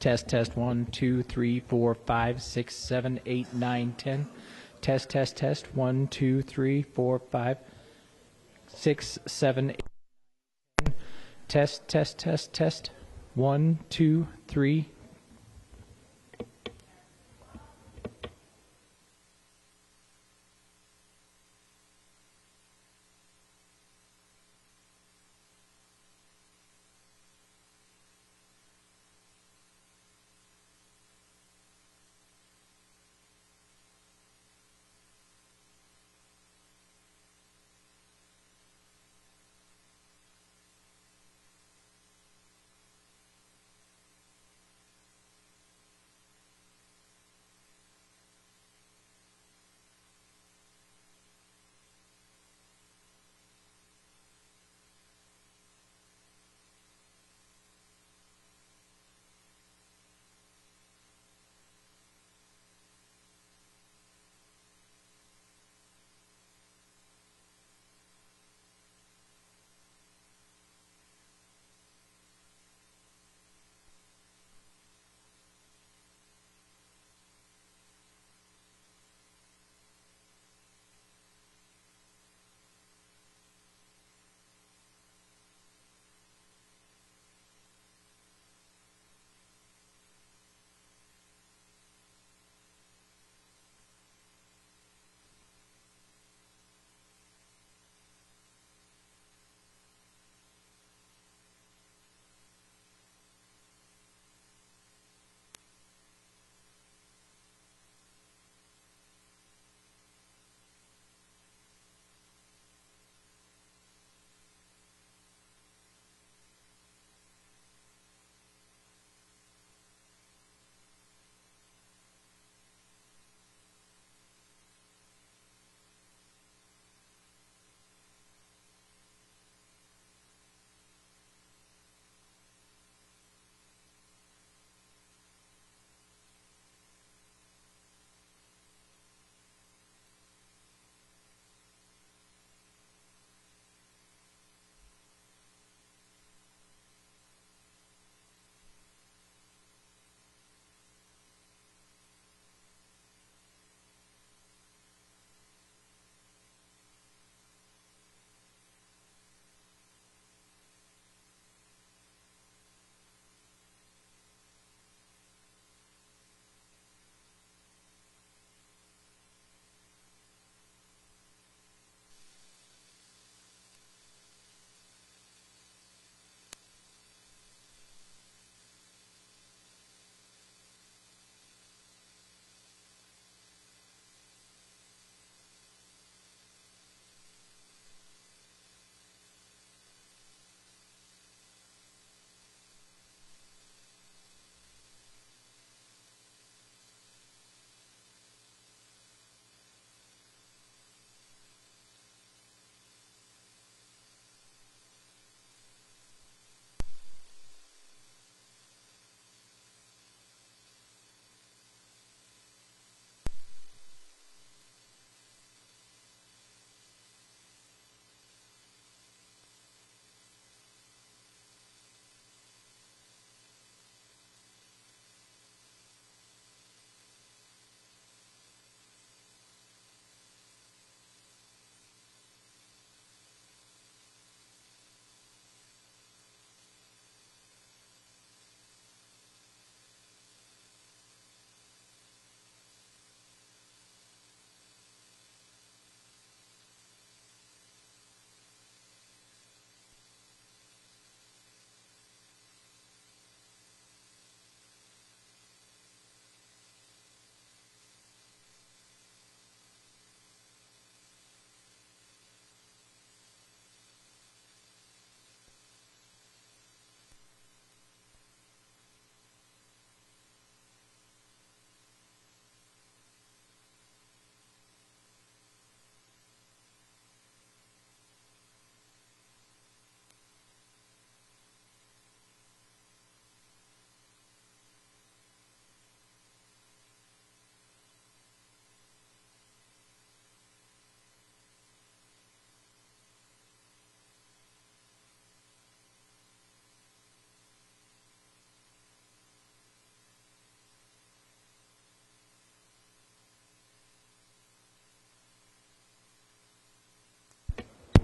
Test, test, 1, 2, 3, 4, 5, 6, 7, 8, 9, 10. Test, test, test, 1, 2, 3, 4, 5, 6, 7, 8, 10. Test, test, test, test, 1, 2, 3.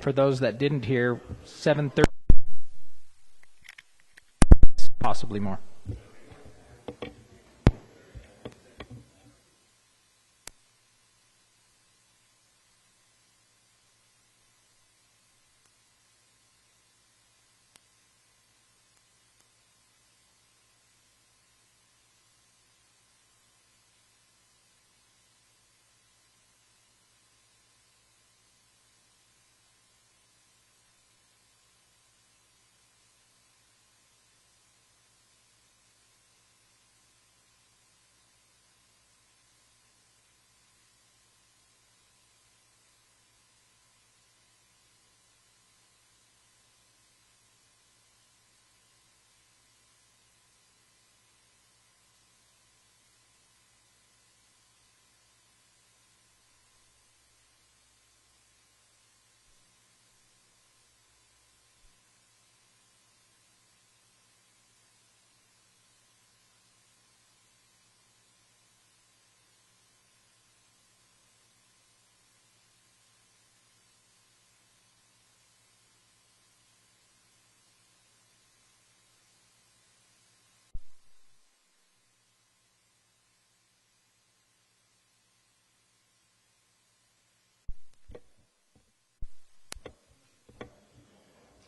for those that didn't hear, 7:30, possibly more.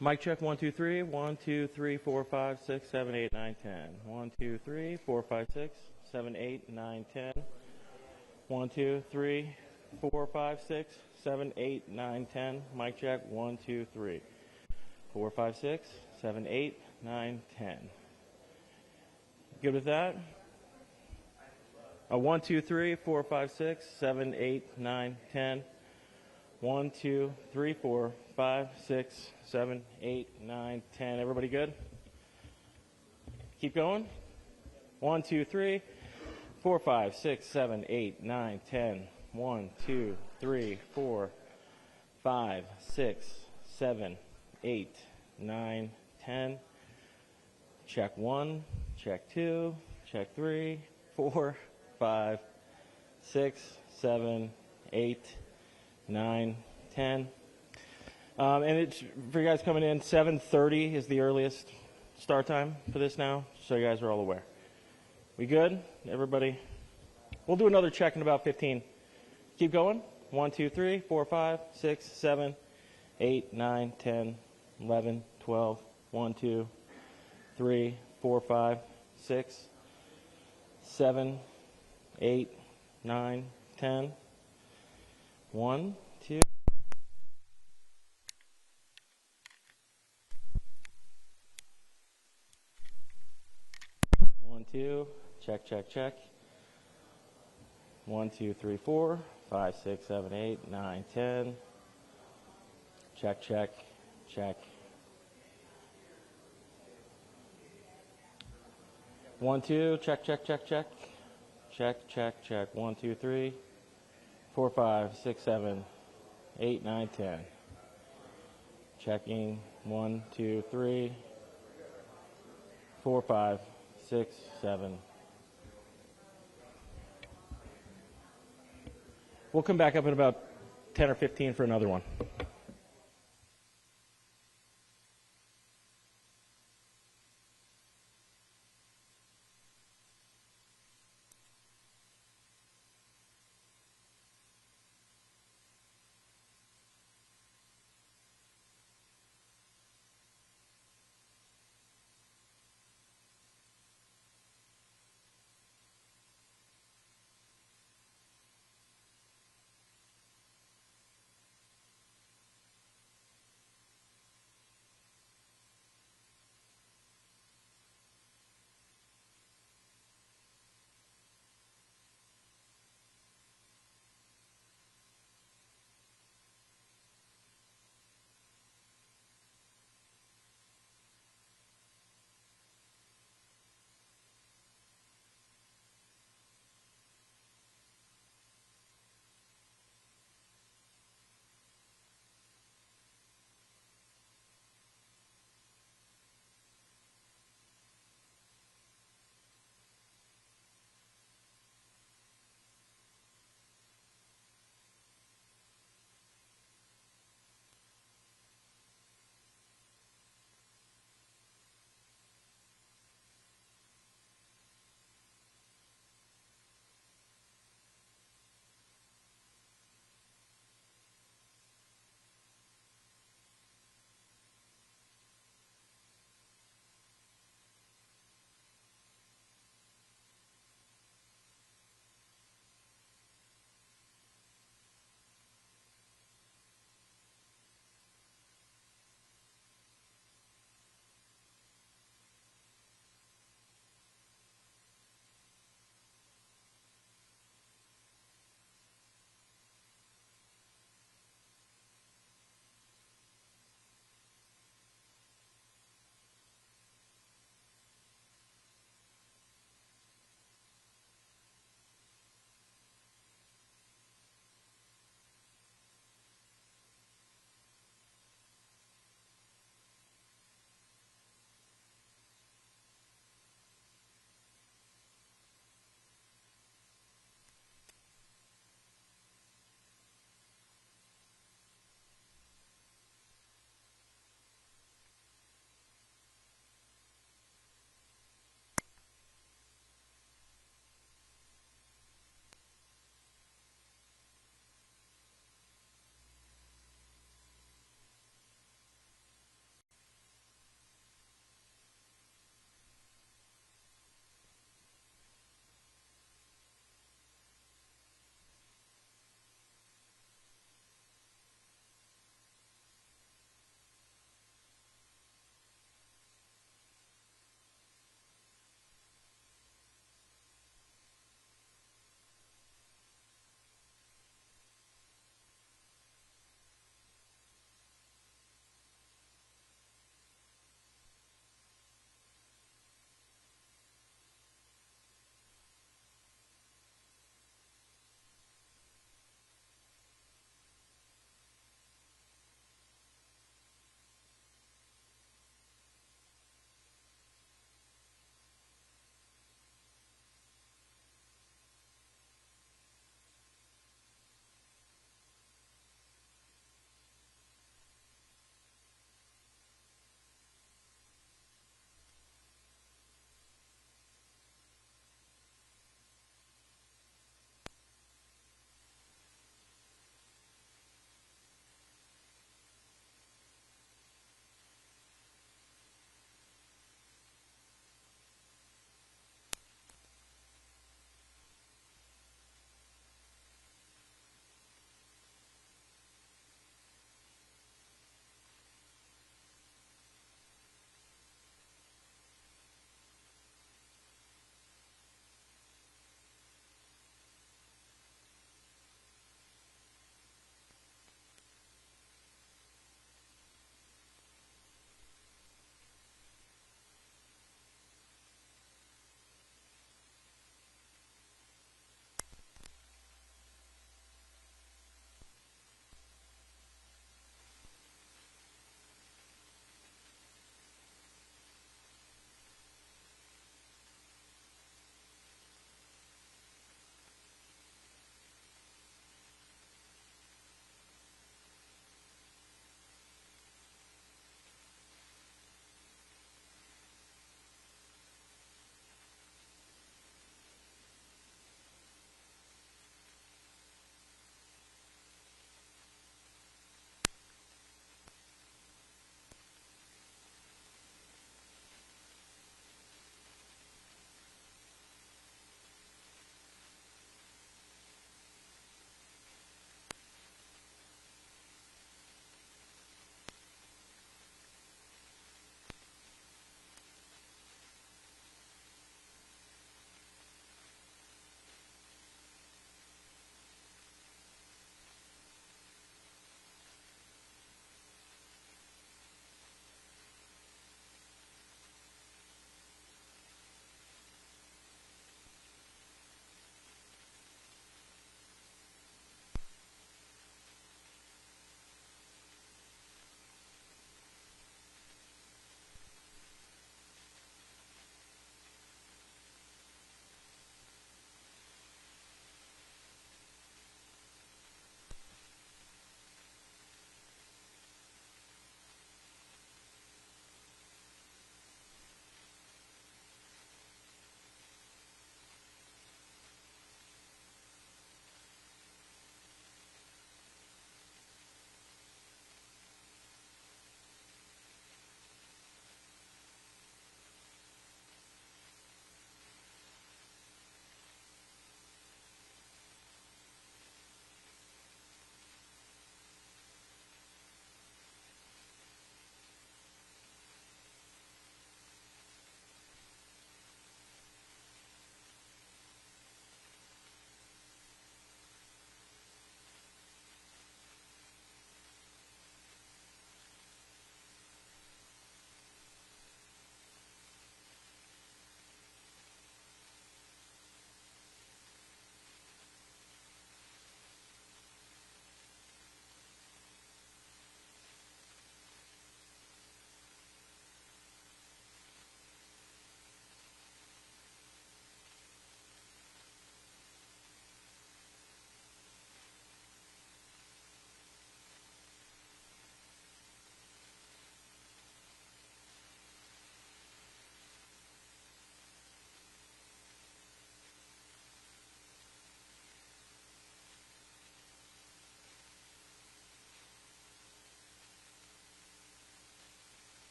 Mic check, 1, 2, 3. 1, 2, 3, 4, 5, 6, 7, 8, 9, 10. 1, 2, 3, 4, 5, 6, 7, 8, 9, 10. 1, 2, 3, 4, 5, 6, 7, 8, 9, 10. Mic check, 1, 2, 3. 4, 5, 6, 7, 8, 9, 10. Good with that? 1, 2, 3, 4, 5, 6, 7, 8, 9, 10. 1, 2, 3, 4, 5, 6, 7, 8, 9, 10. Everybody good? Keep going. 1, 2, 3, 4, 5, 6, 7, 8, 9, 10. 1, 2, 3, 4, 5, 6, 7, 8, 9, 10. Check 1, check 2, check 3, 4, 5, 6, 7, 8, 9, 10. And it's for you guys coming in, 7:30 is the earliest start time for this now, so you guys are all aware. We good? Everybody? We'll do another check in about 15. Keep going. 1, 2, 3, 4, 5, 6, 7, 8, 9, 10, 11, 12. 1, 2, 3, 4, 5, 6, 7, 8, 9, 10. 1, 2. 1, 2. Check, check, check. 1, 2, 3, 4, 5, 6, 7, 8, 9, 10. Check, check, check. 1, 2. Check, check, check, check. Check, check, check. 1, 2, 3, 4, 5, 6, 7, 8, 9, 10. Checking. 1, 2, 3, 4, 5, 6, 7. We'll come back up in about 10 or 15 for another one.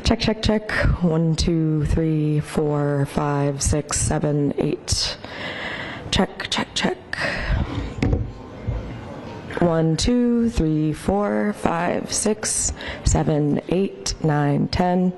Check, check, check. 1, 2, 3, 4, 5, 6, 7, 8. Check, check, check. 1, 2, 3, 4, 5, 6, 7, 8, 9, 10.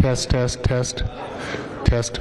Test, test, test, test.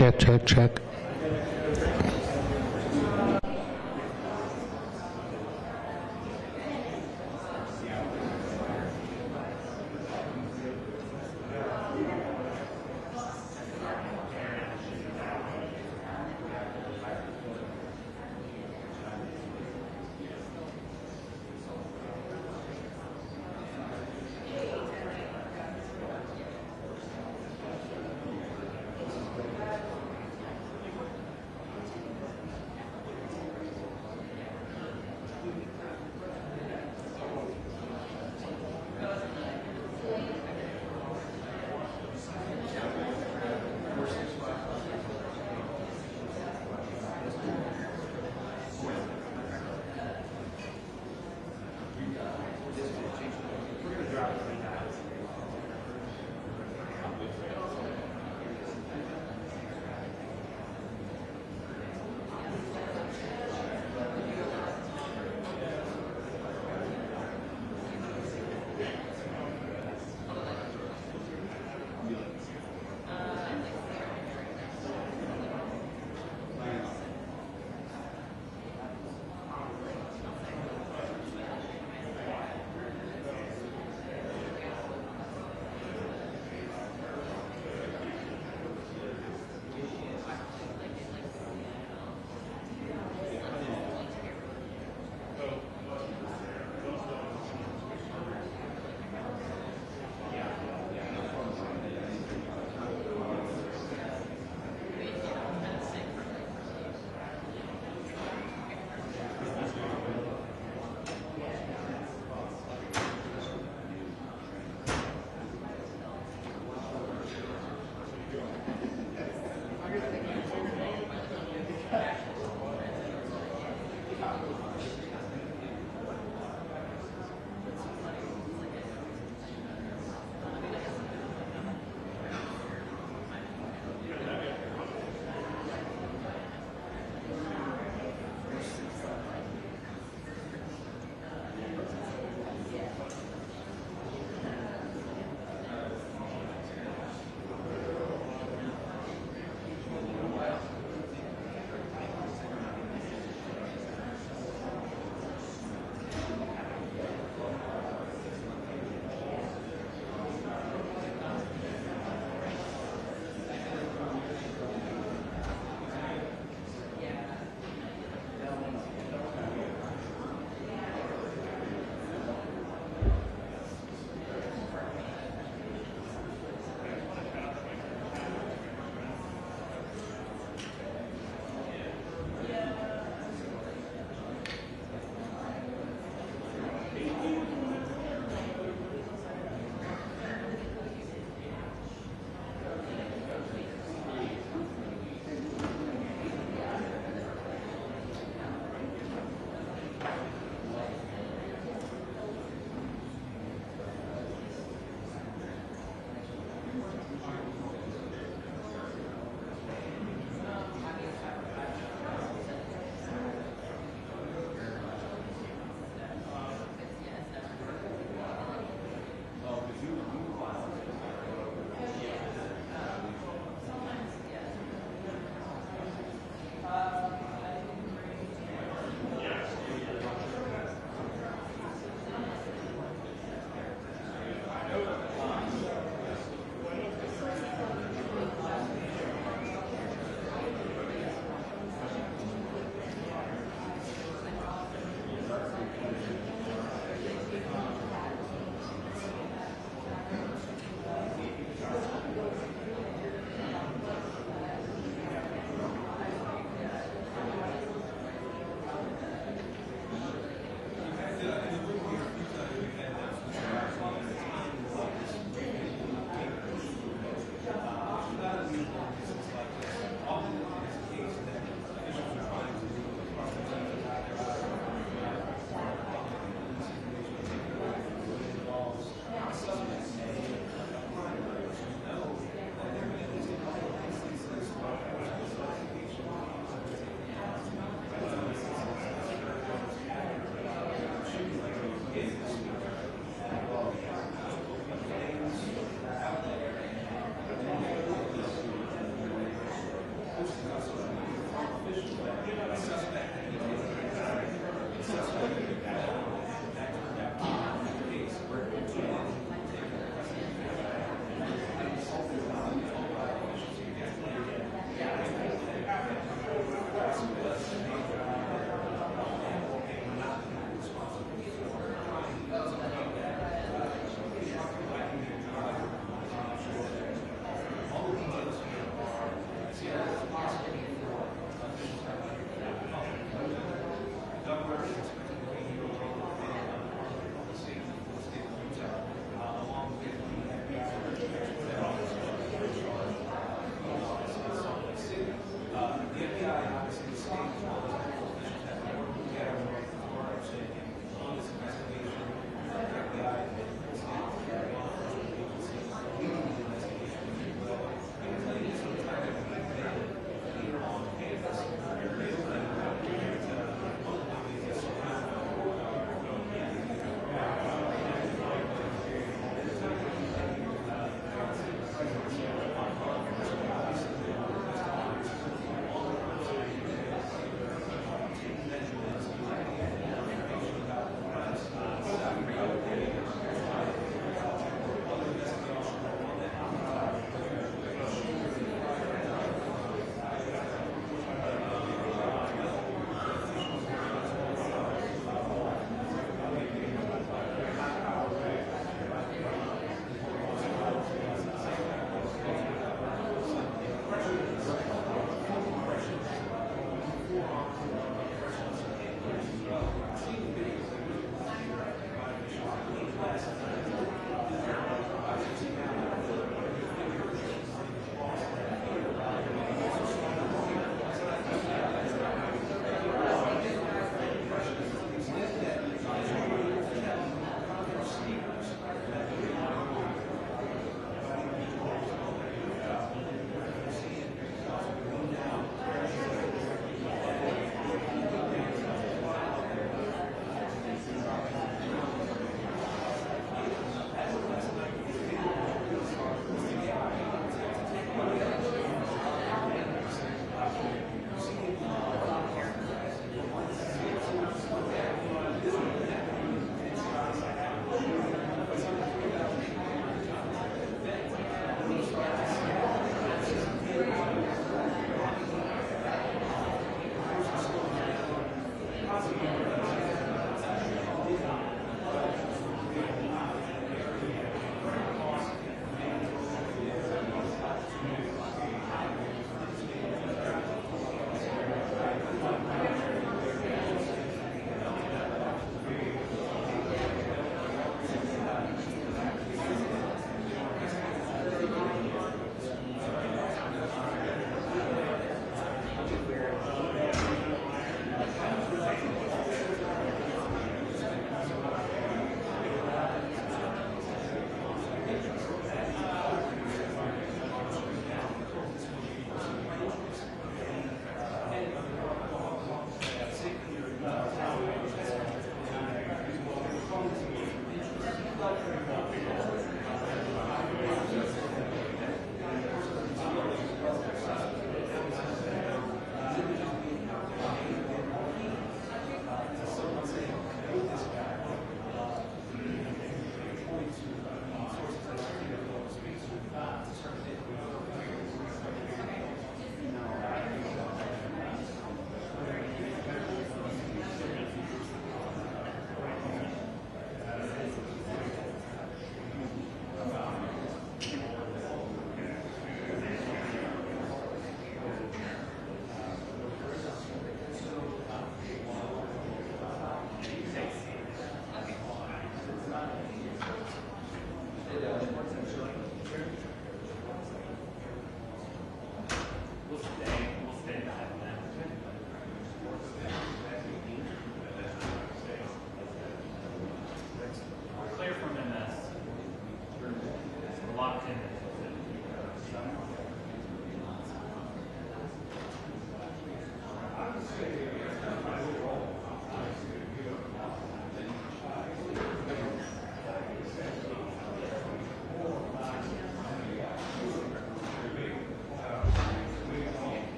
Check, check, check.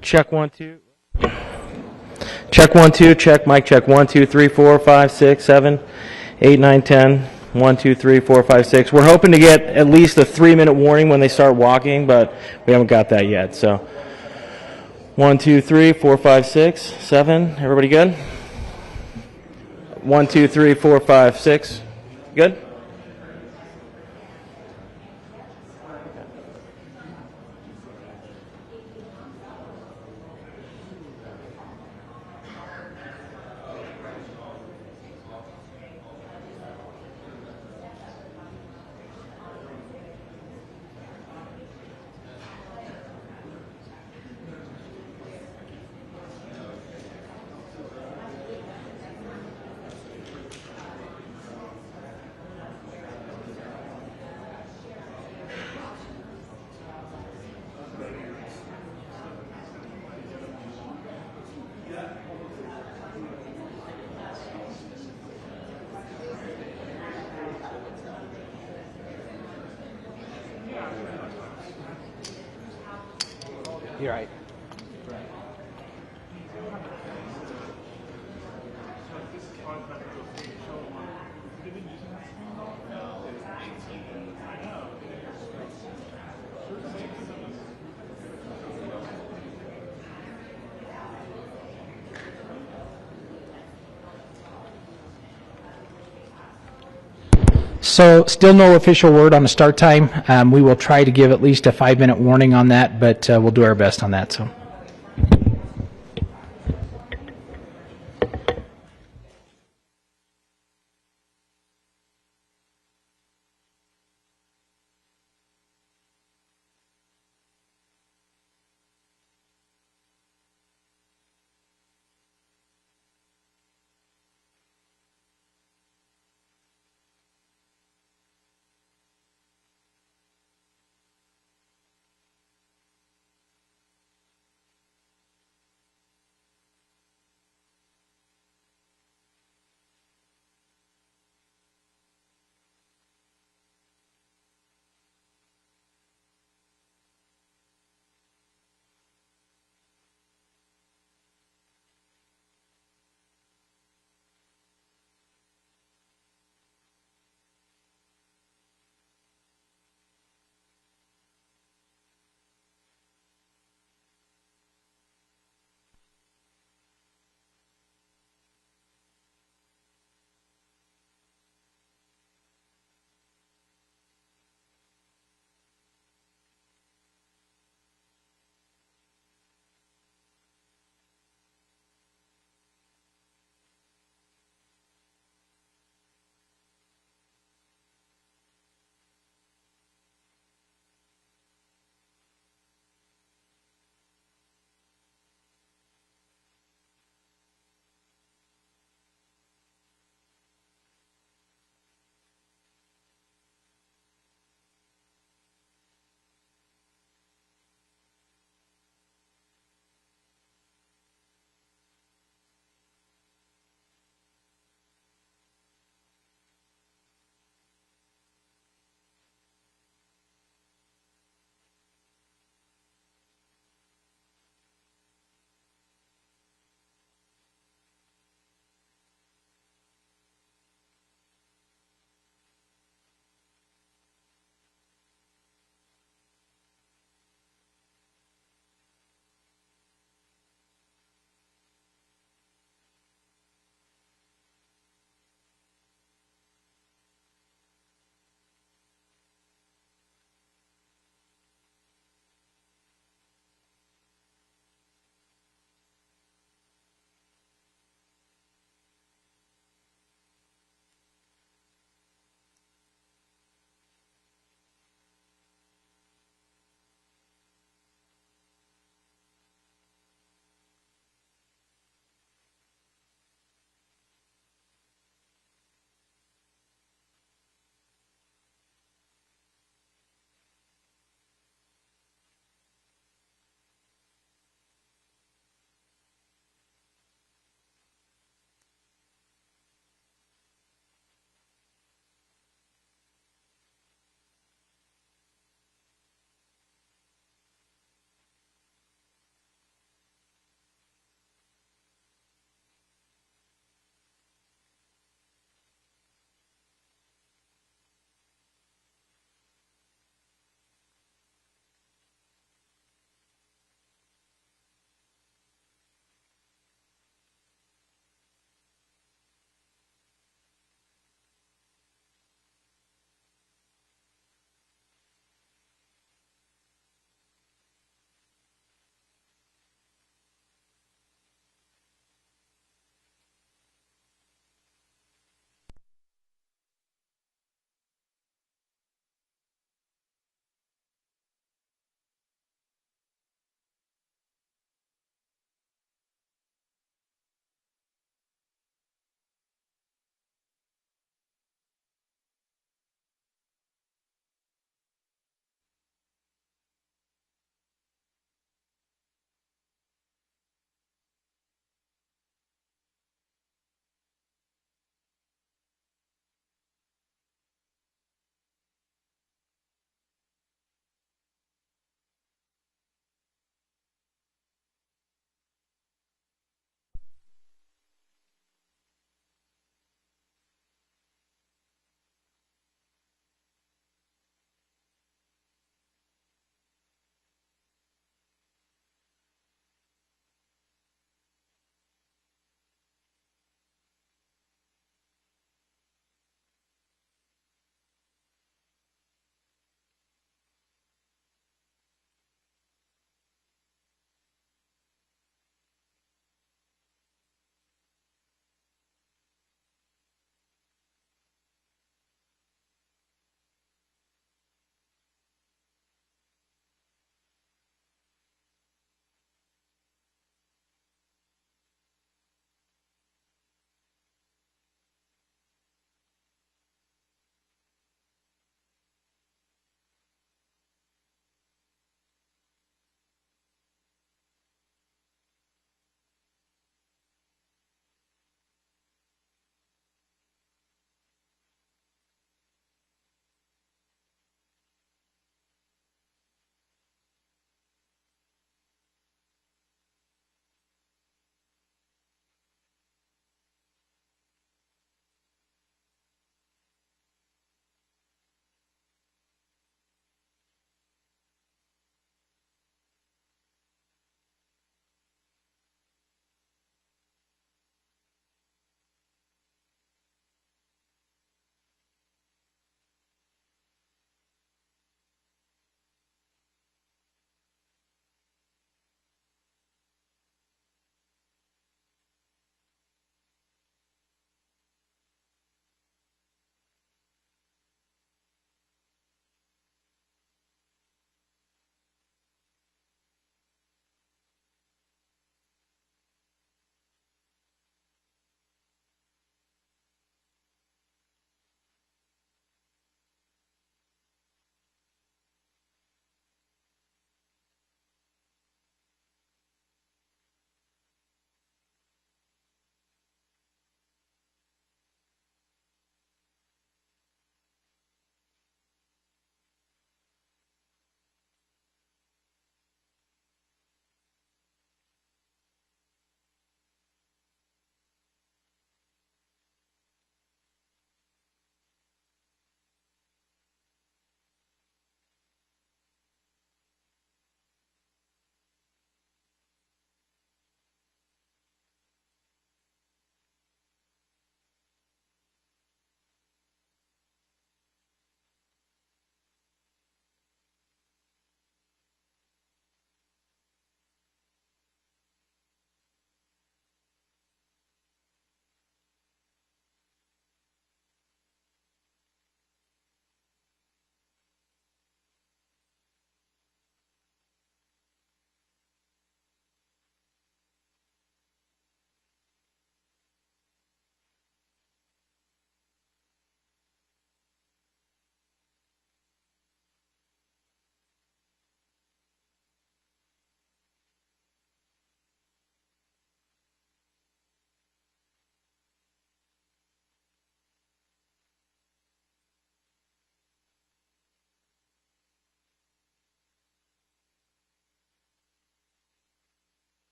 Check 1 2. Check 1 2. Check mic check 1 2 3 4 5 6 7 8 9 10. 1 2 3 4 5 6. We're hoping to get at least a 3-minute warning when they start walking, but we haven't got that yet. So 1 2 3 4 5 6 7. Everybody good? 1 2 3 4 5 6. Good. You're right. So still no official word on the start time. We will try to give at least a 5-minute warning on that, but we'll do our best on that. So.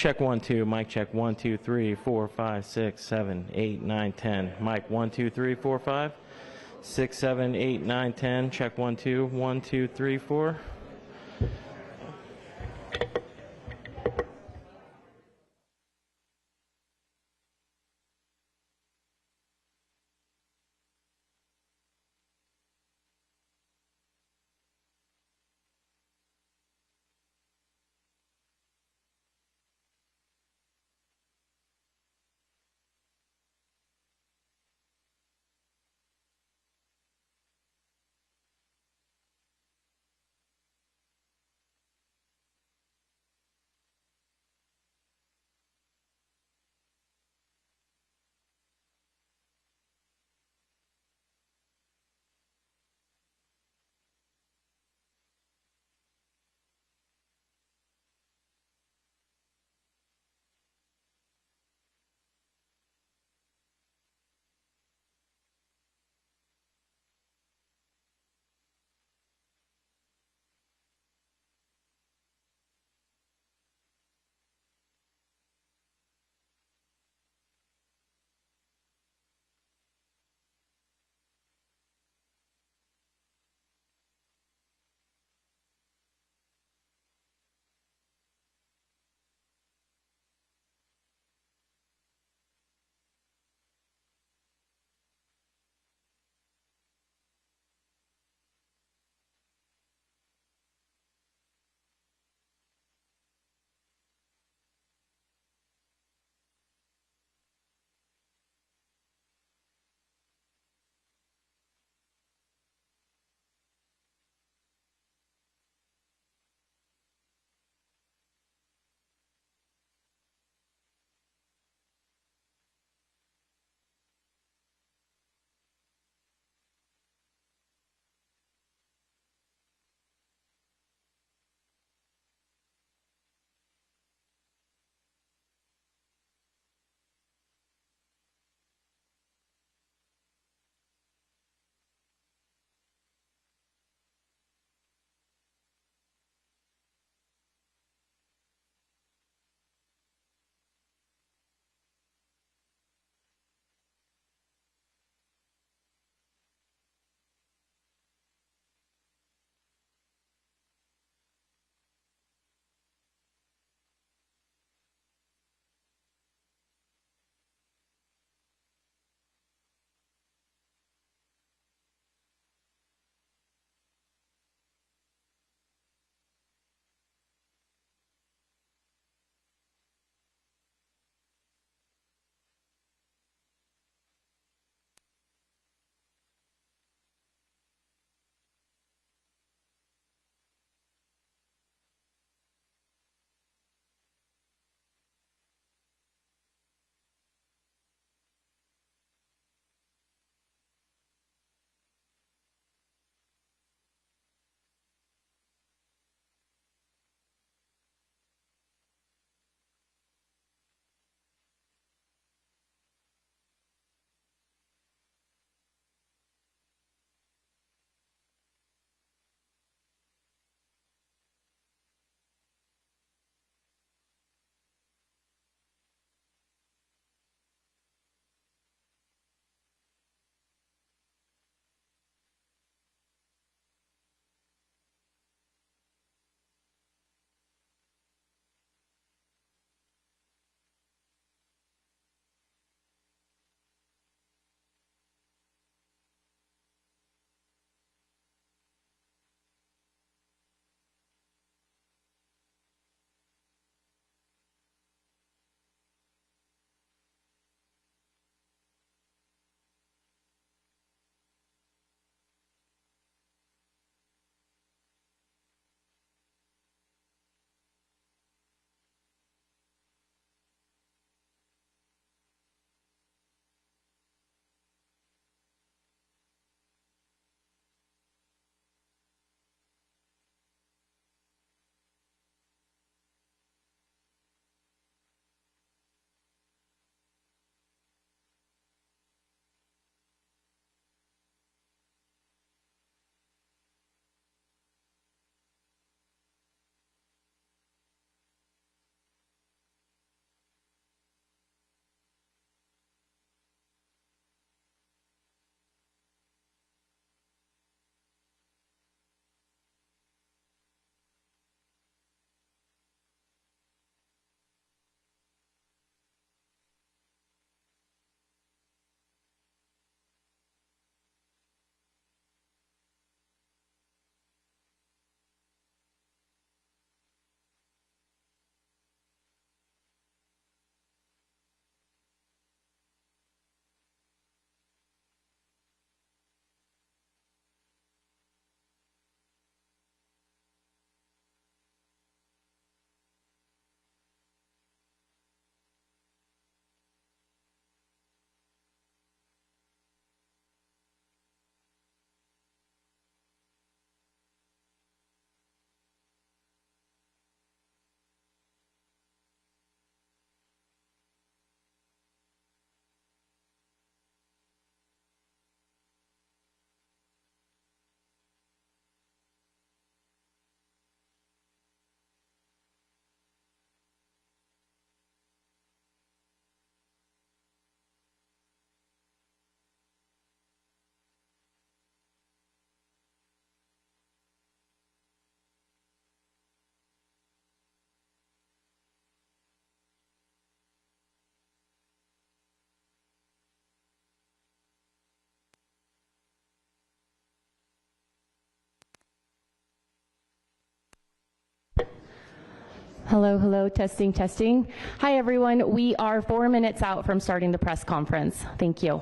Check 1 2. Mic check 1 2 3 4 5 6 7 8 9 10. Mic 1 2 3 4 5 6 7 8 9 10. Check 1 2 1 2 3 4. Hello, hello, testing, testing. Hi, everyone. We are 4 minutes out from starting the press conference. Thank you.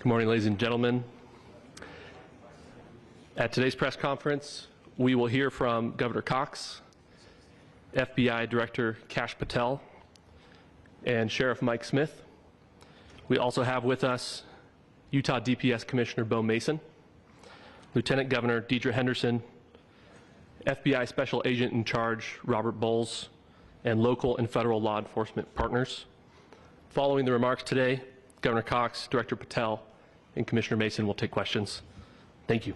Good morning, ladies and gentlemen. At today's press conference, we will hear from Governor Cox, FBI Director Kash Patel, and Sheriff Mike Smith. We also have with us Utah DPS Commissioner Bo Mason, Lieutenant Governor Deidre Henderson, FBI Special Agent in Charge Robert Bowles, and local and federal law enforcement partners. Following the remarks today, Governor Cox, Director Patel, and Commissioner Mason will take questions. Thank you.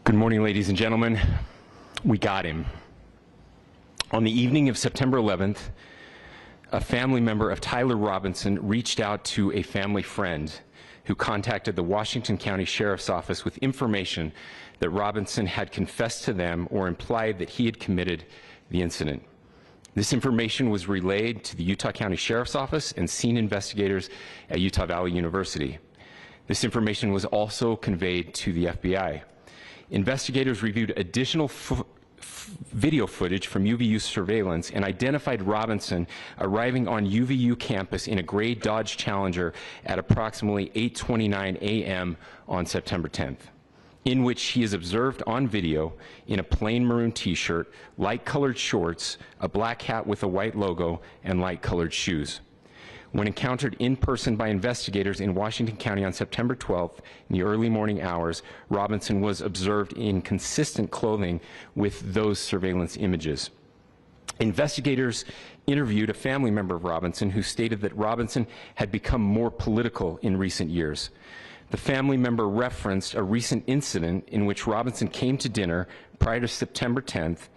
Good morning, ladies and gentlemen. We got him. On the evening of September 11th, a family member of Tyler Robinson reached out to a family friend who contacted the Washington County Sheriff's Office with information that Robinson had confessed to them or implied that he had committed the incident. This information was relayed to the Utah County Sheriff's Office and scene investigators at Utah Valley University. This information was also conveyed to the FBI. Investigators reviewed additional video footage from UVU surveillance and identified Robinson arriving on UVU campus in a gray Dodge Challenger at approximately 8:29 a.m. on September 10th, in which he is observed on video in a plain maroon t-shirt, light-colored shorts, a black hat with a white logo, and light-colored shoes. When encountered in person by investigators in Washington County on September 12th in the early morning hours, Robinson was observed in consistent clothing with those surveillance images. Investigators interviewed a family member of Robinson who stated that Robinson had become more political in recent years. The family member referenced a recent incident in which Robinson came to dinner prior to September 10th,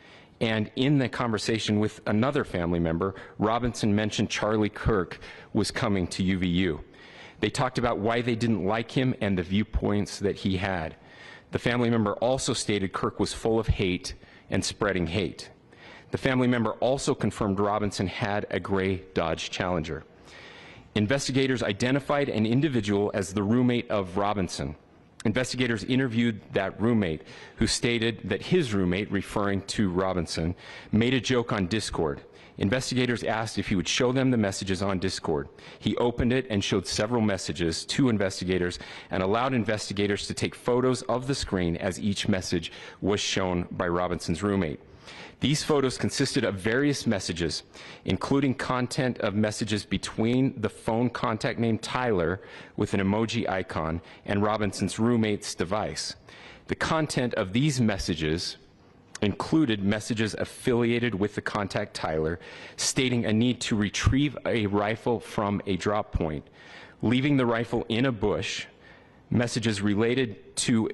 and in the conversation with another family member, Robinson mentioned Charlie Kirk was coming to UVU. They talked about why they didn't like him and the viewpoints that he had. The family member also stated Kirk was full of hate and spreading hate. The family member also confirmed Robinson had a gray Dodge Challenger. Investigators identified an individual as the roommate of Robinson. Investigators interviewed that roommate, who stated that his roommate, referring to Robinson, made a joke on Discord. Investigators asked if he would show them the messages on Discord. He opened it and showed several messages to investigators and allowed investigators to take photos of the screen as each message was shown by Robinson's roommate. These photos consisted of various messages, including content of messages between the phone contact named Tyler with an emoji icon and Robinson's roommate's device. The content of these messages included messages affiliated with the contact Tyler, stating a need to retrieve a rifle from a drop point, leaving the rifle in a bush, messages related to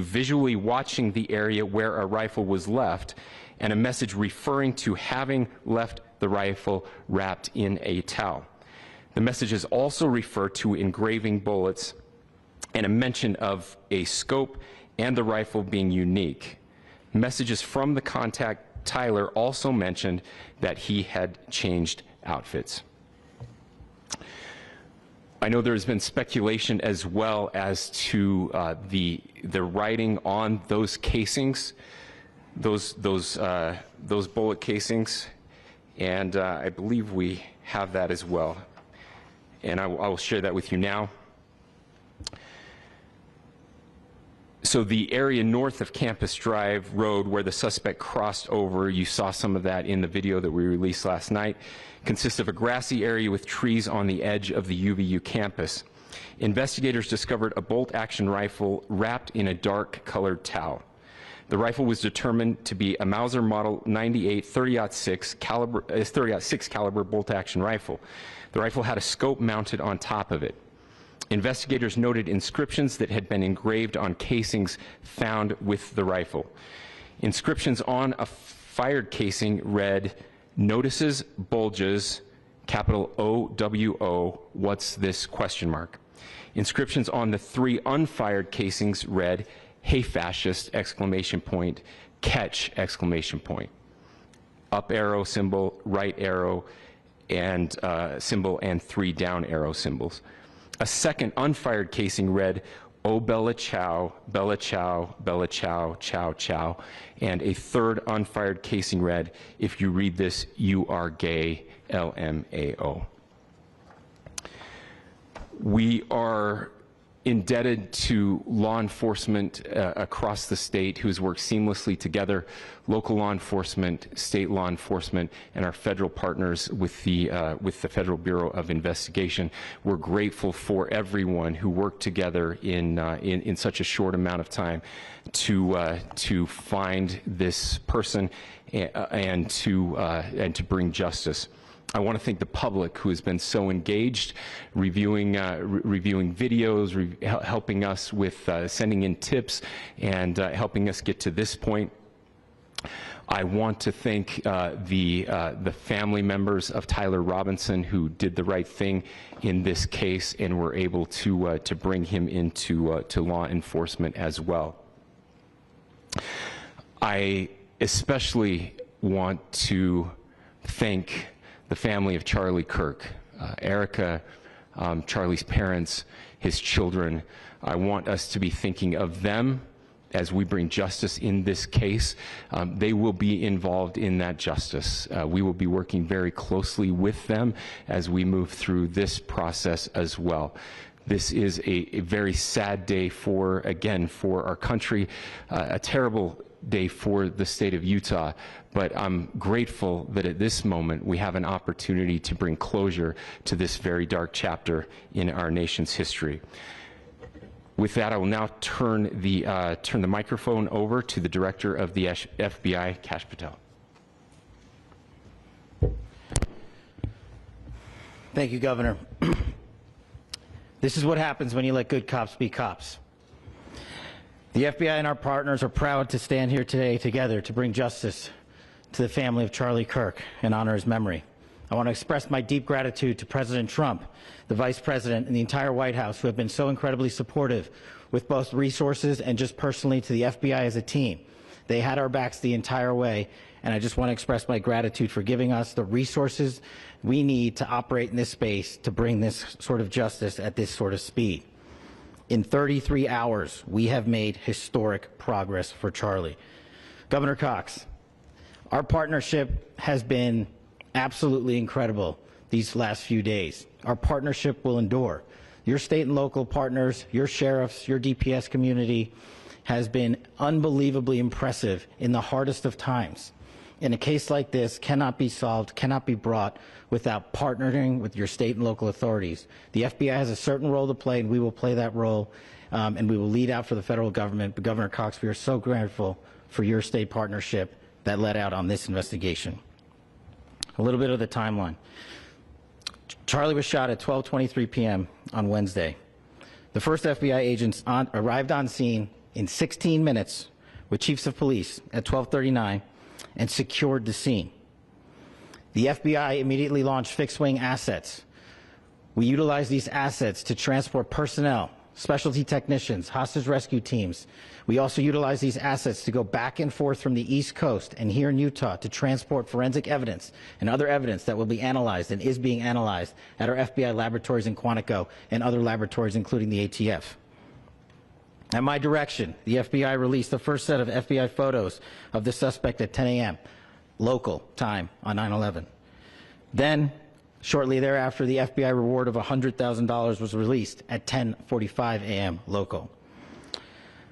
visually watching the area where a rifle was left, and a message referring to having left the rifle wrapped in a towel. The messages also refer to engraving bullets and a mention of a scope and the rifle being unique. Messages from the contact Tyler also mentioned that he had changed outfits. I know there's been speculation as well as to the writing on those casings, those bullet casings, and I believe we have that as well. And I will share that with you now. So the area north of Campus Drive Road where the suspect crossed over, you saw some of that in the video that we released last night, consists of a grassy area with trees on the edge of the UVU campus. Investigators discovered a bolt-action rifle wrapped in a dark-colored towel. The rifle was determined to be a Mauser Model 98 30-06 caliber bolt-action rifle. The rifle had a scope mounted on top of it. Investigators noted inscriptions that had been engraved on casings found with the rifle. Inscriptions on a fired casing read, "Notices, bulges, capital OWO, what's this, question mark." Inscriptions on the 3 unfired casings read, "Hey fascist, exclamation point, catch, exclamation point." up arrow symbol, right arrow and symbol, and 3 down arrow symbols. A second unfired casing read, "Oh Bella Chow, Bella Chow, Bella Chow, Chow Chow," and a third unfired casing read, "If you read this, you are gay, LMAO." We are indebted to law enforcement across the state who has worked seamlessly together, local law enforcement, state law enforcement, and our federal partners with the Federal Bureau of Investigation. We're grateful for everyone who worked together in such a short amount of time to find this person and to bring justice. I want to thank the public who has been so engaged, reviewing videos, helping us with sending in tips, and helping us get to this point. I want to thank the family members of Tyler Robinson who did the right thing in this case and were able to bring him into to law enforcement as well. I especially want to thank the family of Charlie Kirk, Erica, Charlie's parents, his children. I want us to be thinking of them as we bring justice in this case. They will be involved in that justice. We will be working very closely with them as we move through this process as well. This is a very sad day for our country, a terrible day for the state of Utah, but I'm grateful that at this moment we have an opportunity to bring closure to this very dark chapter in our nation's history. With that, I will now turn the microphone over to the Director of the FBI, Kash Patel. Thank you, Governor. This is what happens when you let good cops be cops. The FBI and our partners are proud to stand here today together to bring justice to the family of Charlie Kirk and honor his memory. I want to express my deep gratitude to President Trump, the Vice President, and the entire White House who have been so incredibly supportive with both resources and just personally to the FBI as a team. They had our backs the entire way, and I just want to express my gratitude for giving us the resources we need to operate in this space to bring this sort of justice at this sort of speed. In 33 hours, we have made historic progress for Charlie. Governor Cox, our partnership has been absolutely incredible these last few days. Our partnership will endure. Your state and local partners, your sheriffs, your DPS community has been unbelievably impressive in the hardest of times. And a case like this cannot be solved, cannot be brought without partnering with your state and local authorities. The FBI has a certain role to play, and we will play that role, and we will lead out for the federal government. But Governor Cox, we are so grateful for your state partnership that led out on this investigation. A little bit of the timeline. Charlie was shot at 12:23 p.m. on Wednesday. The first FBI agents arrived on scene in 16 minutes with chiefs of police at 12:39 and secured the scene. The FBI immediately launched fixed-wing assets. We utilized these assets to transport personnel, specialty technicians, hostage rescue teams. We also utilized these assets to go back and forth from the East Coast and here in Utah to transport forensic evidence and other evidence that will be analyzed and is being analyzed at our FBI laboratories in Quantico and other laboratories, including the ATF. At my direction, the FBI released the first set of FBI photos of the suspect at 10 a.m. local time on 9/11. Then, shortly thereafter, the FBI reward of $100,000 was released at 10:45 a.m. local.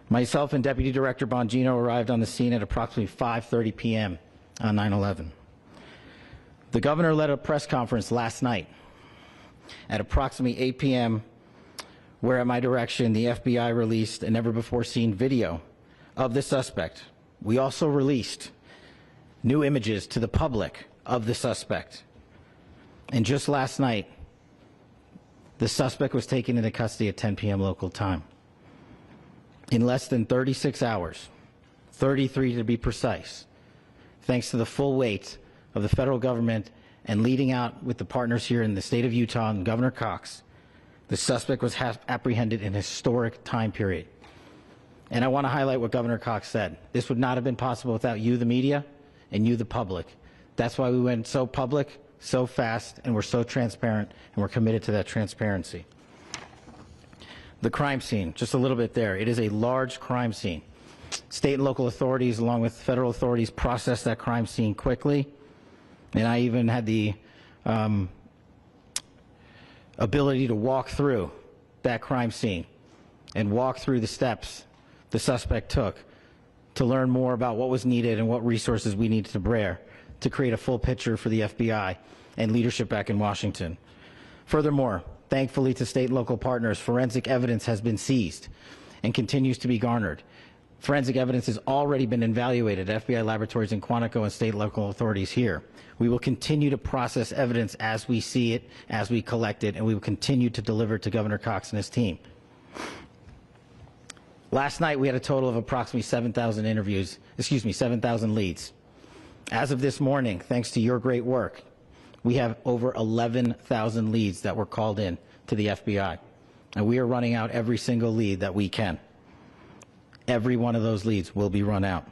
Myself and Deputy Director Bongino arrived on the scene at approximately 5:30 p.m. on 9/11. The governor led a press conference last night at approximately 8 p.m. where at my direction, the FBI released a never-before-seen video of the suspect. We also released new images to the public of the suspect. And just last night, the suspect was taken into custody at 10 p.m. local time. In less than 36 hours, 33 to be precise, thanks to the full weight of the federal government and leading out with the partners here in the state of Utah and Governor Cox, the suspect was apprehended in a historic time period. And I want to highlight what Governor Cox said. This would not have been possible without you, the media, and you, the public. That's why we went so public, so fast, and we're so transparent, and we're committed to that transparency. The crime scene, just a little bit there. It is a large crime scene. State and local authorities, along with federal authorities, processed that crime scene quickly. And I even had the ability to walk through that crime scene and walk through the steps the suspect took to learn more about what was needed and what resources we needed to bear to create a full picture for the FBI and leadership back in Washington. Furthermore, thankfully to state and local partners, forensic evidence has been seized and continues to be garnered. Forensic evidence has already been evaluated at FBI laboratories in Quantico and state and local authorities here. We will continue to process evidence as we see it, as we collect it, and we will continue to deliver it to Governor Cox and his team. Last night, we had a total of approximately 7,000 leads. As of this morning, thanks to your great work, we have over 11,000 leads that were called in to the FBI. And we are running out every single lead that we can. Every one of those leads will be run out.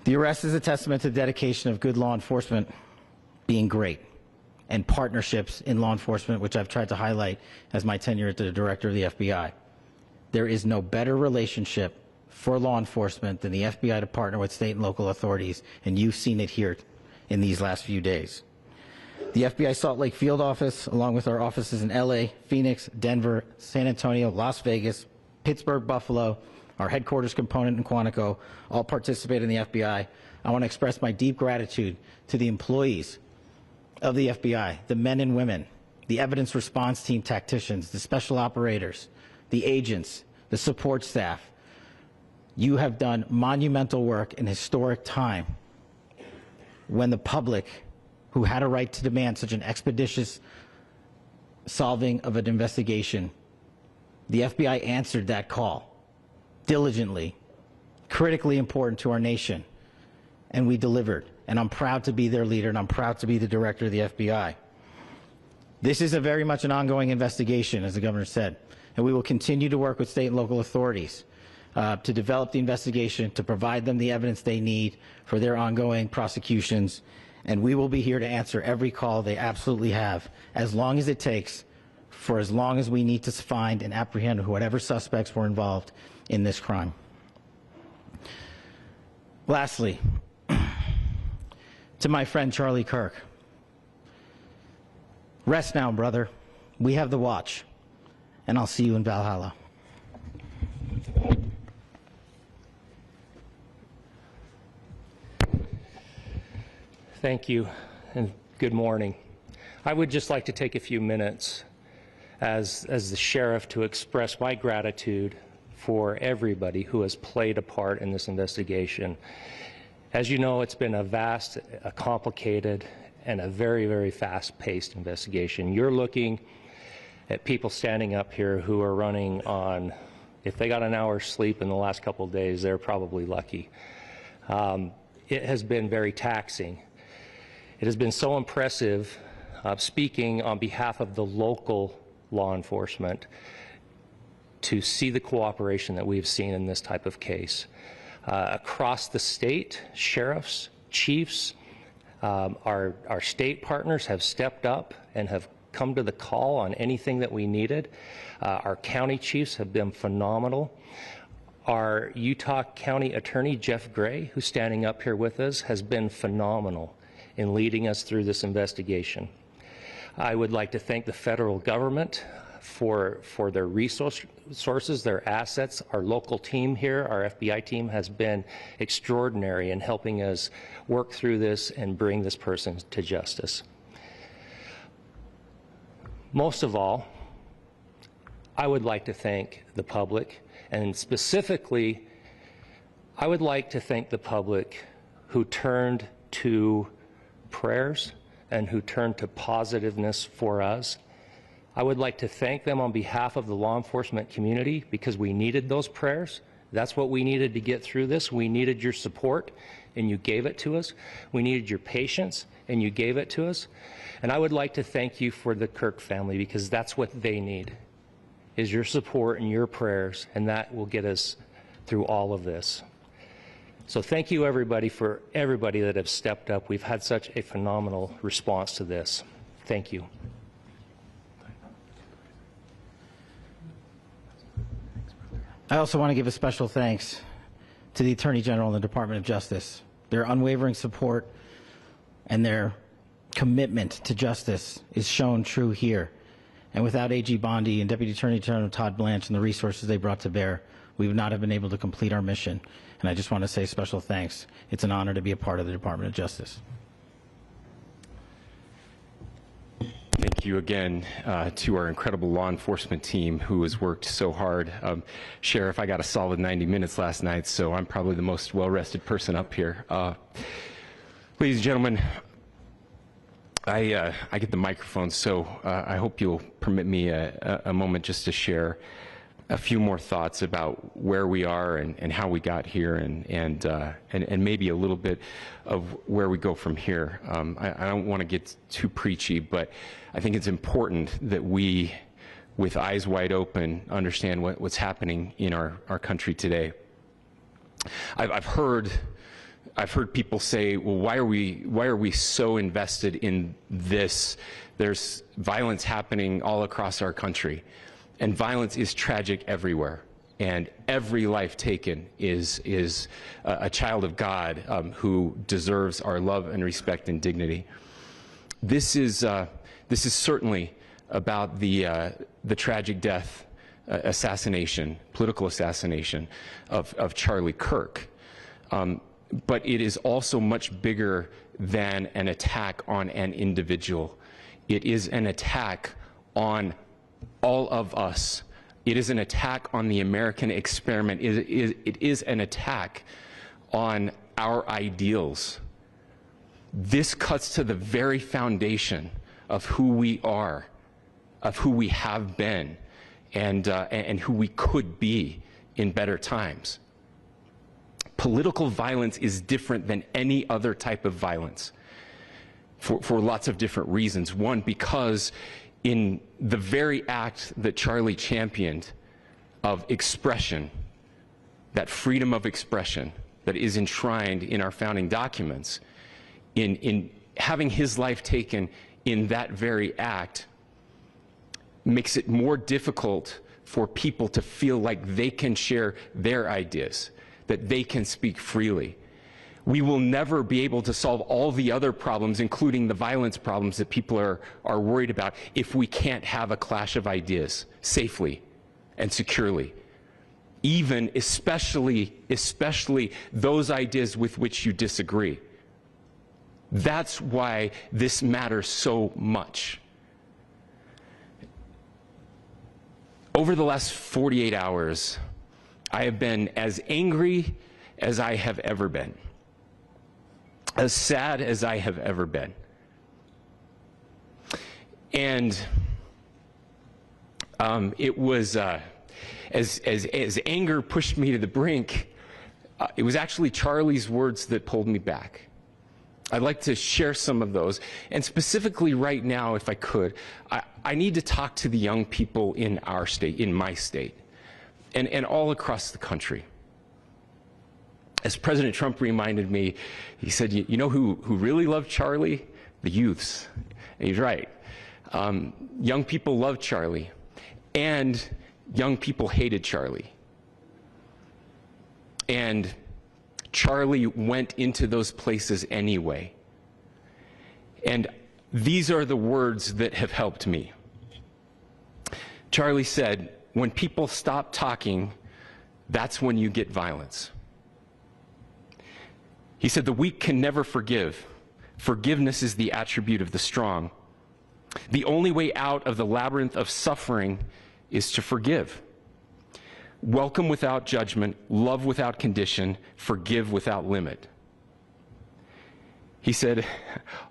The arrest is a testament to the dedication of good law enforcement being great, and partnerships in law enforcement, which I've tried to highlight as my tenure as the director of the FBI. There is no better relationship for law enforcement than the FBI to partner with state and local authorities, and you've seen it here in these last few days. The FBI Salt Lake Field Office, along with our offices in LA, Phoenix, Denver, San Antonio, Las Vegas, Pittsburgh, Buffalo, our headquarters component in Quantico, all participate in the FBI. I want to express my deep gratitude to the employees of the FBI, the men and women, the evidence response team tacticians, the special operators, the agents, the support staff. You have done monumental work in historic time when the public, who had a right to demand such an expeditious solving of an investigation, the FBI answered that call diligently, critically important to our nation, and we delivered. And I'm proud to be their leader, and I'm proud to be the director of the FBI. This is very much an ongoing investigation, as the governor said, and we will continue to work with state and local authorities to develop the investigation, to provide them the evidence they need for their ongoing prosecutions, and we will be here to answer every call they absolutely have, as long as it takes, for as long as we need to find and apprehend whatever suspects were involved in this crime. Lastly, to my friend Charlie Kirk, rest now, brother. We have the watch, and I'll see you in Valhalla. Thank you, and good morning. I would just like to take a few minutes as the sheriff to express my gratitude for everybody who has played a part in this investigation. As you know, it's been a vast, a complicated, and a very, very fast-paced investigation. You're looking at people standing up here who are running on, if they got an hour's sleep in the last couple of days, they're probably lucky. It has been very taxing. It has been so impressive, speaking on behalf of the local law enforcement, to see the cooperation that we've seen in this type of case. Across the state, sheriffs, chiefs, our state partners have stepped up and have come to the call on anything that we needed. Our county chiefs have been phenomenal. Our Utah County Attorney, Jeff Gray, who's standing up here with us, has been phenomenal in leading us through this investigation. I would like to thank the federal government for their resources, their assets. Our local team here, our FBI team, has been extraordinary in helping us work through this and bring this person to justice. Most of all, I would like to thank the public, and specifically, I would like to thank the public who turned to prayers and who turned to positiveness for us. I would like to thank them on behalf of the law enforcement community, because we needed those prayers. That's what we needed to get through this. We needed your support, and you gave it to us. We needed your patience, and you gave it to us. And I would like to thank you for the Kirk family, because that's what they need, is your support and your prayers, and that will get us through all of this. So thank you everybody for everybody that have stepped up. We've had such a phenomenal response to this. Thank you. I also want to give a special thanks to the Attorney General and the Department of Justice. Their unwavering support and their commitment to justice is shown true here. And without AG Bondi and Deputy Attorney General Todd Blanche and the resources they brought to bear, we would not have been able to complete our mission. And I just want to say special thanks. It's an honor to be a part of the Department of Justice. Thank you again to our incredible law enforcement team who has worked so hard. Sheriff, I got a solid 90 minutes last night, so I'm probably the most well-rested person up here. Ladies and gentlemen, I get the microphone, so I hope you'll permit me a moment just to share a few more thoughts about where we are and how we got here and maybe a little bit of where we go from here. I don't want to get too preachy, but I think it's important that we, with eyes wide open, understand what's happening in our country today. I've heard people say, well, why are we so invested in this? There's violence happening all across our country. And violence is tragic everywhere. And every life taken is a child of God who deserves our love and respect and dignity. This is certainly about the tragic death, political assassination of Charlie Kirk. But it is also much bigger than an attack on an individual. It is an attack on all of us. It is an attack on the American experiment. It is an attack on our ideals. This cuts to the very foundation of who we are, of who we have been, and who we could be in better times. Political violence is different than any other type of violence for lots of different reasons. One, because in the very act that Charlie championed of expression, that freedom of expression that is enshrined in our founding documents, in having his life taken in that very act, makes it more difficult for people to feel like they can share their ideas, that they can speak freely. We will never be able to solve all the other problems, including the violence problems that people are worried about, if we can't have a clash of ideas safely and securely. Especially those ideas with which you disagree. That's why this matters so much. Over the last 48 hours, I have been as angry as I have ever been, as sad as I have ever been. And it was, as anger pushed me to the brink, it was actually Charlie's words that pulled me back. I'd like to share some of those. And specifically right now, if I could, I need to talk to the young people in our state, in my state, and all across the country. As President Trump reminded me, he said, you know who really loved Charlie? The youths. And he's right. Young people loved Charlie, and young people hated Charlie. And Charlie went into those places anyway. And these are the words that have helped me. Charlie said, when people stop talking, that's when you get violence. He said, the weak can never forgive. Forgiveness is the attribute of the strong. The only way out of the labyrinth of suffering is to forgive. Welcome without judgment, love without condition, forgive without limit. He said,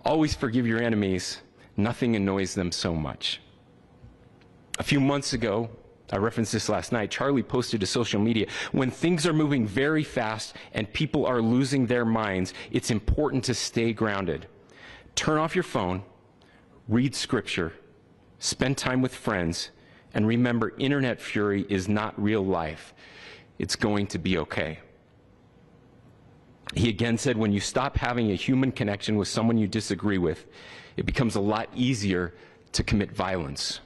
always forgive your enemies. Nothing annoys them so much. A few months ago, I referenced this last night, Charlie posted to social media, when things are moving very fast and people are losing their minds, it's important to stay grounded. Turn off your phone, read scripture, spend time with friends, and remember, internet fury is not real life. It's going to be okay. He again said, when you stop having a human connection with someone you disagree with, it becomes a lot easier to commit violence.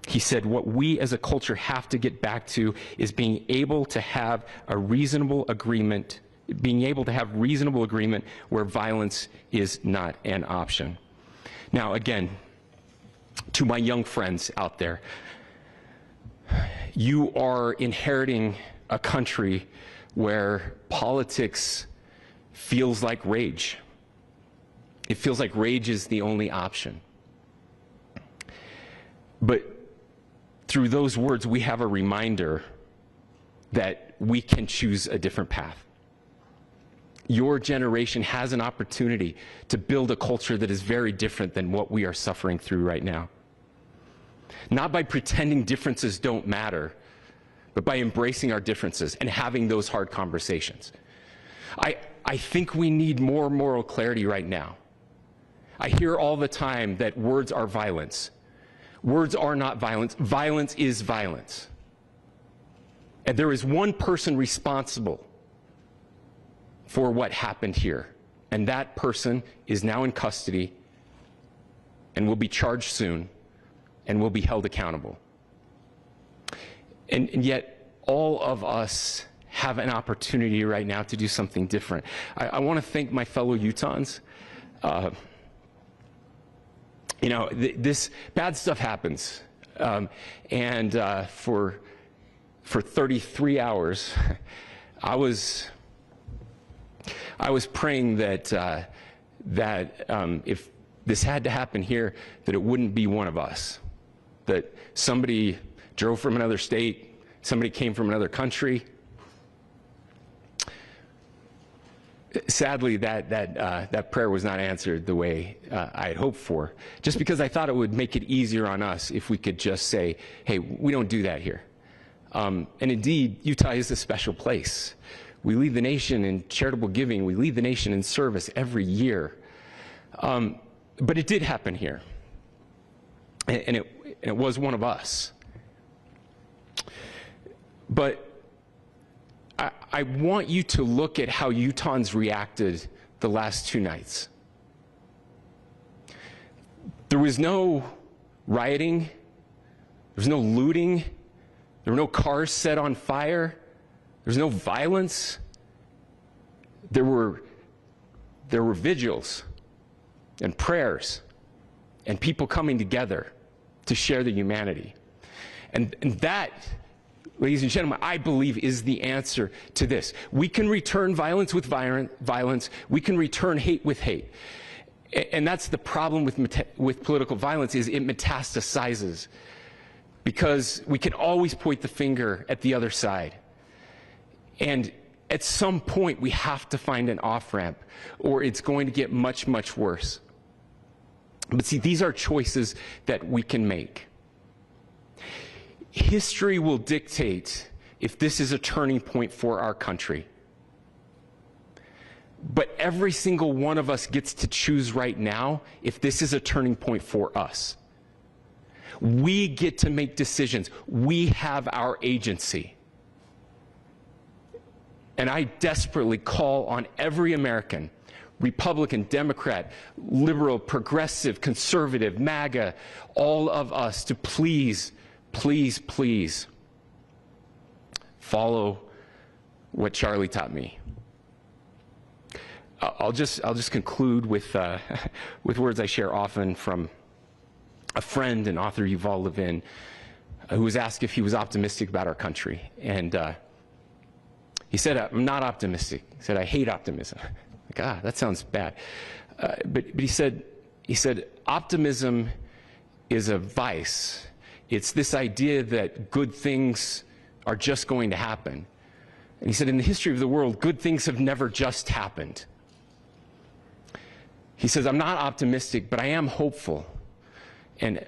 He said, what we as a culture have to get back to is being able to have a reasonable agreement, where violence is not an option. Now, again, to my young friends out there, you are inheriting a country where politics feels like rage. It feels like rage is the only option. But through those words, we have a reminder that we can choose a different path. Your generation has an opportunity to build a culture that is very different than what we are suffering through right now. Not by pretending differences don't matter, but by embracing our differences and having those hard conversations. I think we need more moral clarity right now. I hear all the time that words are violence. Words are not violence. Violence is violence. And there is one person responsible for what happened here. And that person is now in custody and will be charged soon and will be held accountable. And yet, all of us have an opportunity right now to do something different. I want to thank my fellow Utahns. You know, this bad stuff happens. For 33 hours, I was praying that if this had to happen here, that it wouldn't be one of us. That somebody drove from another state, somebody came from another country. Sadly, that prayer was not answered the way I had hoped for, just because I thought it would make it easier on us if we could just say, hey, we don't do that here. And indeed, Utah is a special place. We lead the nation in charitable giving. We lead the nation in service every year. But it did happen here. And it was one of us. But I want you to look at how Utahns reacted the last 2 nights. There was no rioting. There was no looting. There were no cars set on fire. There was no violence. There were vigils and prayers and people coming together to share the humanity. And that, ladies and gentlemen, I believe is the answer to this. We can return violence with violence. We can return hate with hate. And that's the problem with political violence, is it metastasizes. Because we can always point the finger at the other side. And at some point, we have to find an off-ramp, or it's going to get much, much worse. But see, these are choices that we can make. History will dictate if this is a turning point for our country. But every single one of us gets to choose right now if this is a turning point for us. We get to make decisions. We have our agency. And I desperately call on every American, Republican, Democrat, liberal, progressive, conservative, MAGA, all of us to please, please, please follow what Charlie taught me. I'll just conclude with words I share often from a friend and author, Yuval Levin, who was asked if he was optimistic about our country. And he said, I'm not optimistic. He said, I hate optimism. Like, that sounds bad. But he said, optimism is a vice. It's this idea that good things are just going to happen. And he said, in the history of the world, good things have never just happened. He says, I'm not optimistic, but I am hopeful. And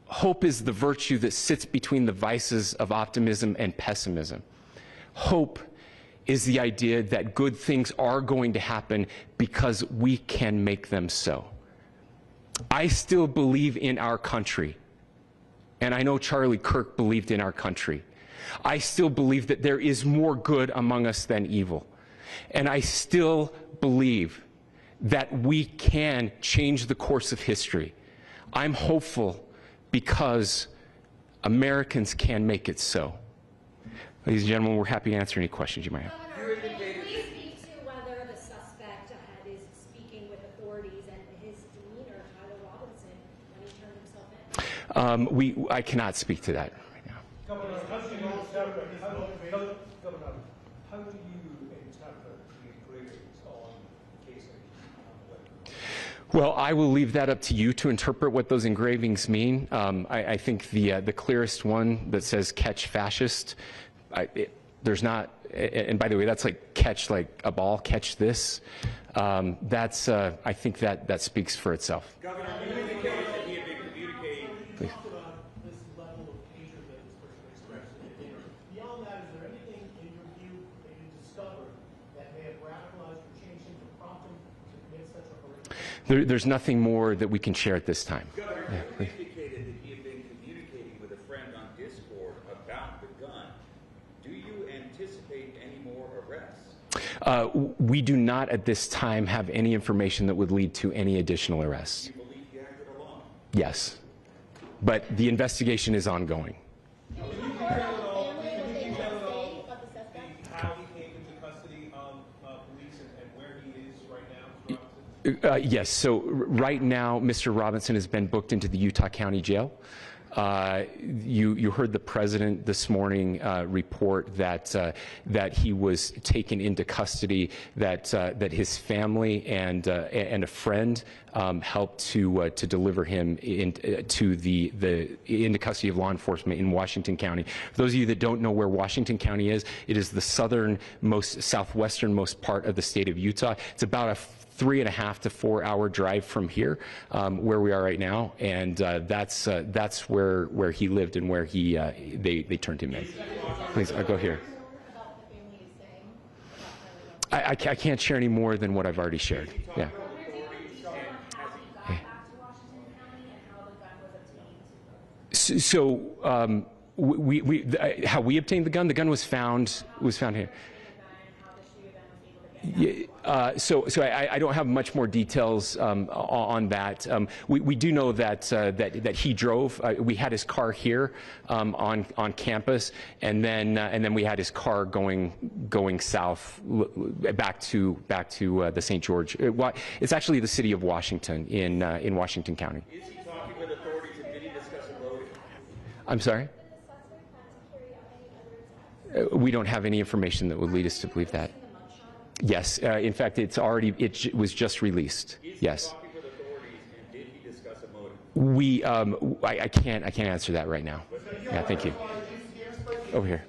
hope is the virtue that sits between the vices of optimism and pessimism. Hope is the idea that good things are going to happen because we can make them so. I still believe in our country. And I know Charlie Kirk believed in our country. I still believe that there is more good among us than evil. And I still believe that we can change the course of history. I'm hopeful because Americans can make it so. Ladies and gentlemen, we're happy to answer any questions you might have. Governor, can you please speak to whether the suspect is speaking with authorities and his demeanor, Tyler Robinson, when he turned himself in? I cannot speak to that right now. Governor, how do you interpret the engravings on the casing? Well, I will leave that up to you to interpret what those engravings mean. I think the clearest one that says "catch fascist," there's not, and by the way, that's like catch like a ball, catch this. That's I think that speaks for itself. Governor, you indicated that he had been communicating. Please. Talked about this level of hatred that this person expressed in the dinner. Beyond that, is there anything in your view that you discovered that may have radicalized or changed him to prompt him to commit such a horrific? There's nothing more that we can share at this time. Governor, you indicated that he had been communicating with a friend on Discord about the gun. Do you anticipate any more arrests? We do not at this time have any information that would lead to any additional arrests. Do you believe he acted alone? Yes, but the investigation is ongoing. How he came into custody of police and where he is right now? Yes, so right now, Mr. Robinson has been booked into the Utah County Jail. You heard the president this morning report that he was taken into custody, that his family and a friend helped to deliver him into custody of law enforcement in Washington County. For those of you that don't know where Washington County is, it is the southwesternmost part of the state of Utah. It's about a 3.5 to 4 hour drive from here, where we are right now, and that's where he lived and where they turned him in. Please, I'll go here. I can't share any more than what I've already shared. Yeah. So how we obtained the gun? The gun was found here. So I don't have much more details on that. We do know that he drove. We had his car here on campus, and then we had his car going south back to the St. George. It's actually the city of Washington in Washington County. Is he talking with authorities, and did he discuss a motive? I'm sorry? We don't have any information that would lead us to believe that. Yes, in fact, it was just released. Yes. Talking with authorities, and did he discuss a motive? I can't answer that right now. Yeah, thank you. Over here.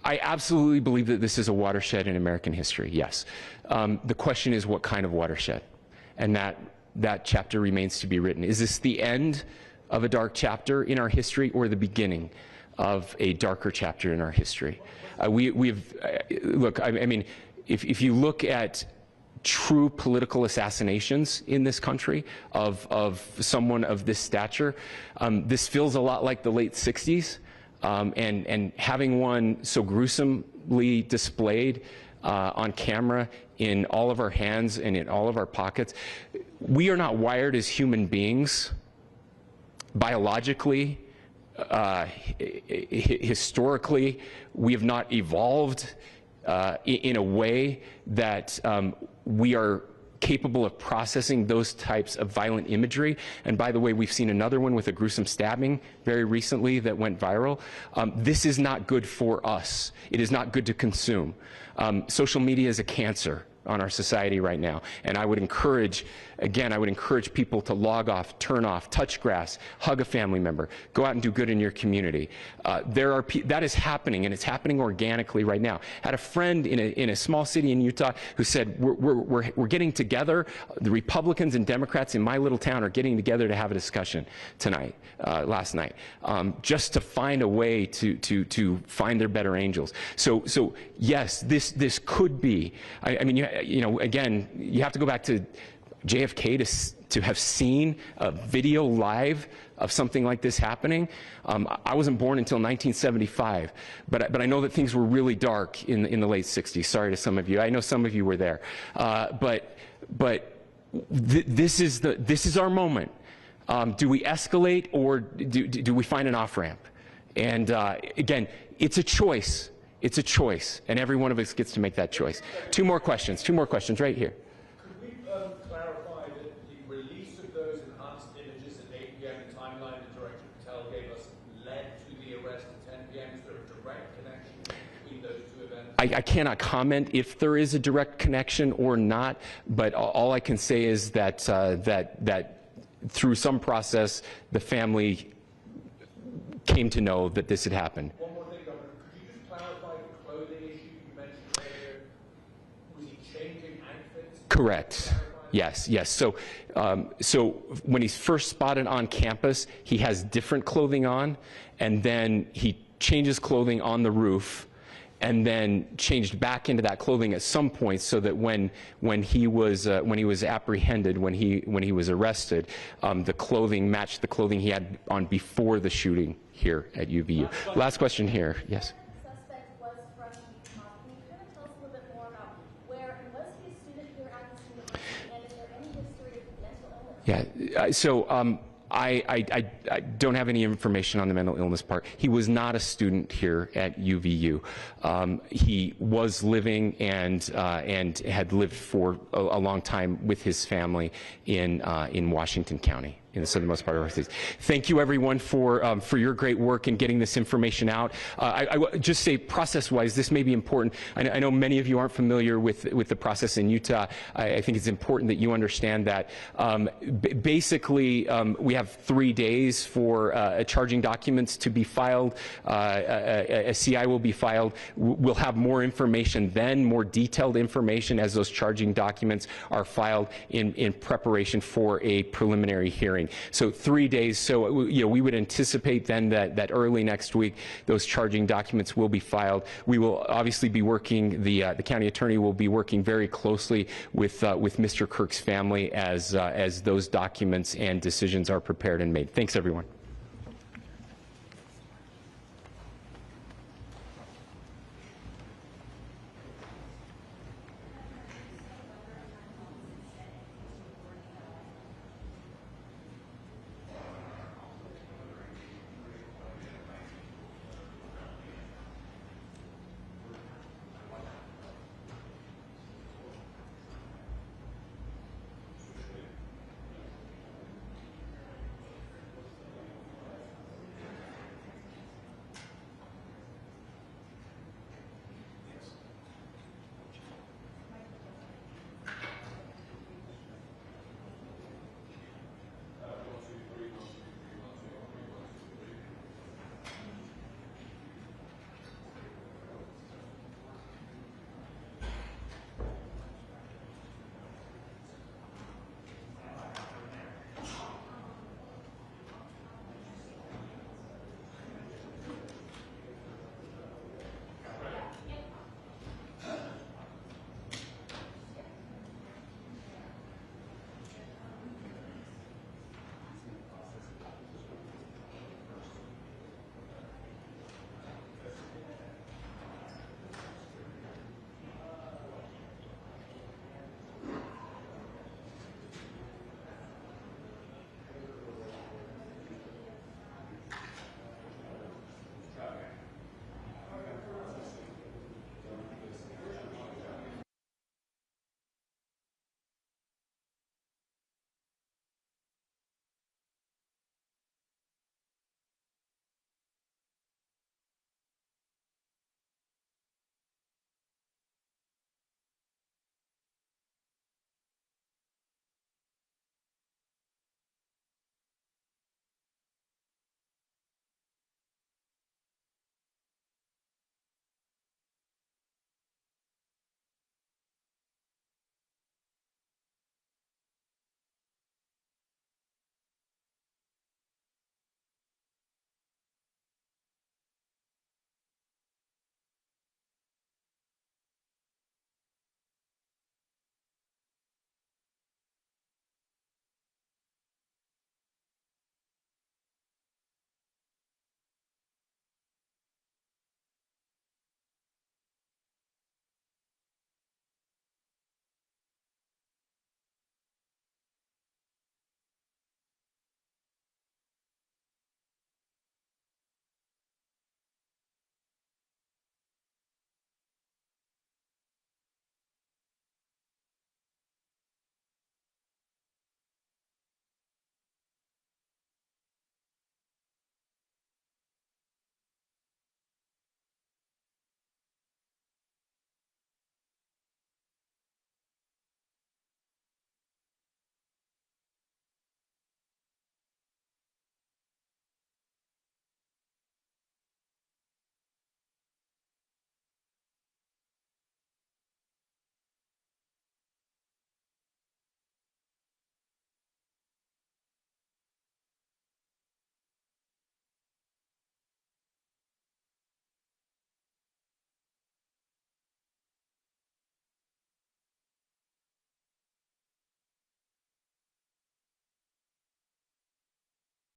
I absolutely believe that this is a watershed in American history. Yes. The question is, what kind of watershed? And that chapter remains to be written. Is this the end of a dark chapter in our history, or the beginning of a darker chapter in our history? Look, I mean, if you look at true political assassinations in this country of someone of this stature, this feels a lot like the late 60s, and having one so gruesomely displayed on camera in all of our hands and in all of our pockets. We are not wired as human beings biologically, historically. We have not evolved in a way that we are capable of processing those types of violent imagery. And by the way, we've seen another one with a gruesome stabbing very recently that went viral. This is not good for us. It is not good to consume. Social media is a cancer on our society right now. And I would encourage people to log off, turn off, touch grass, hug a family member, go out and do good in your community. That is happening, and it's happening organically right now. I had a friend in a small city in Utah who said, we're getting together, the Republicans and Democrats in my little town are getting together to have a discussion last night, just to find a way to find their better angels. So yes, this could be, I mean, again, you have to go back to JFK to have seen a video live of something like this happening. I wasn't born until 1975, but I know that things were really dark in the late 60s. Sorry to some of you. I know some of you were there. This is our moment. Do we escalate, or do we find an off-ramp? And again, it's a choice. It's a choice, and every one of us gets to make that choice. Two more questions right here. Could we clarify that the release of those enhanced images at 8 p.m., the timeline that Director Patel gave us, led to the arrest at 10 p.m.? Is there a direct connection between those two events? I cannot comment if there is a direct connection or not, but all I can say is that that through some process, the family came to know that this had happened. One more thing, Governor. Could you just clarify the clothing issue you mentioned earlier? Was he changing outfits? Correct. Yes. So when he's first spotted on campus, he has different clothing on, and then he changes clothing on the roof, and then changed back into that clothing at some point, so that when he was apprehended, when he was arrested, the clothing matched the clothing he had on before the shooting here at UVU. Last question here. Yes. Suspect was from Utah. Can you kind of tell us a little bit more about where, and was he a student here at this university, and is there any history of mental illness? Yeah. So I don't have any information on the mental illness part. He was not a student here at UVU. He was living and had lived for a long time with his family in Washington County, in the southernmost part of our state. Thank you, everyone, for your great work in getting this information out. I would just say, process-wise, this may be important. I know many of you aren't familiar with the process in Utah. I think it's important that you understand that. Basically, we have 3 days for charging documents to be filed. A CI will be filed. We'll have more information then, more detailed information, as those charging documents are filed in preparation for a preliminary hearing. So 3 days. So we would anticipate then that early next week those charging documents will be filed. We will obviously be working. The county attorney will be working very closely with Mr. Kirk's family as those documents and decisions are prepared and made. Thanks, everyone.